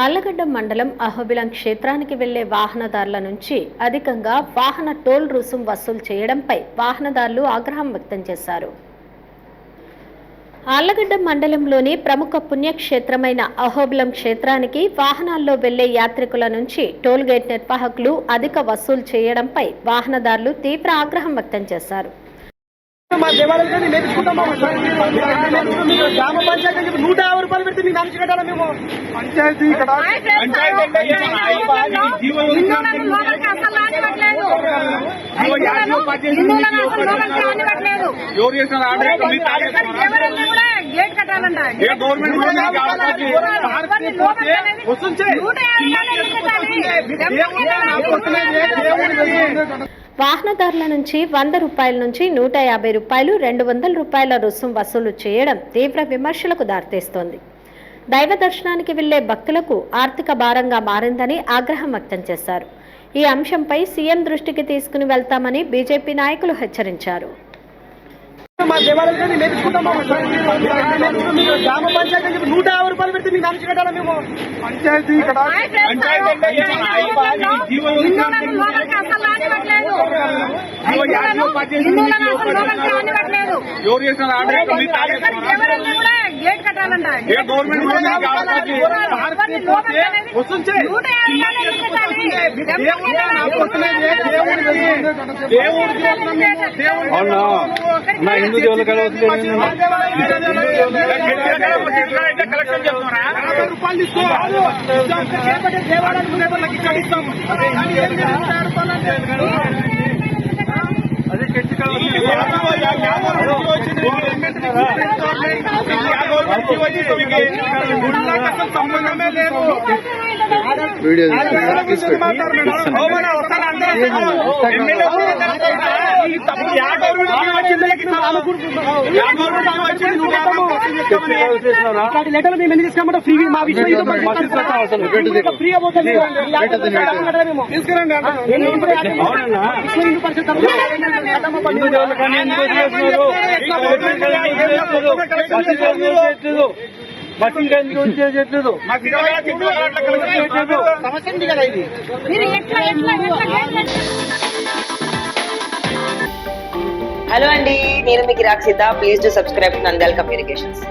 ఆళ్లగడ్డ మండలం అహోబిలం క్షేత్రానికి వెళ్లే వాహనదారుల నుంచి అధికంగా వాహన టోల్ రుసుం వసూలు చేయడంపై వాహనదారులు ఆగ్రహం వ్యక్తం చేశారు. ఆళ్లగడ్డ మండలంలోని ప్రముఖ పుణ్యక్షేత్రమైన అహోబిలం క్షేత్రానికి వాహనాల్లో వెళ్లే యాత్రికుల నుంచి టోల్ గేట్ నిర్వాహకులు అధిక వసూలు చేయడంపై వాహనదారులు తీవ్ర ఆగ్రహం వ్యక్తం చేశారు. మా దేవాలయాన్ని నేర్చుకుంటాం. గ్రామ పంచాయతీ 150 రూపాయలు పెడితే మీకు అంచు కట్టాలా? మేము పంచాయతీ ఇక్కడ వాహనదారుల నుంచి 100 రూపాయల నుంచి 150 రూపాయలు 200 రూపాయల రుసుం వసూలు చేయడం తీవ్ర విమర్శలకు దారితీస్తోంది. దైవ దర్శనానికి వెళ్లే భక్తులకు ఆర్థిక భారంగా మారిందని ఆగ్రహం వ్యక్తం చేశారు. ఈ అంశంపై సీఎం దృష్టికి తీసుకుని వెళ్తామని బీజేపీ నాయకులు హెచ్చరించారు. మా దేవాలయాన్ని నేర్చుకుంటాం. గ్రామ పంచాయతీ 150 రూపాయలు పెడితే మీకు అంచు కట్టాలా? మేము పంచాయతీ ఇక్కడ హిందూ దేవులు కలవచ్చు సంబంధమే లేదు. లెటర్ మేము ఎందుకు తీసుకోమంటే ఫ్రీ మా విషయం ఫ్రీగా పోతుంది. తీసుకురండి. హలో అండి, నేను మీకు Rakshitha. Please to subscribe Nandyal communications.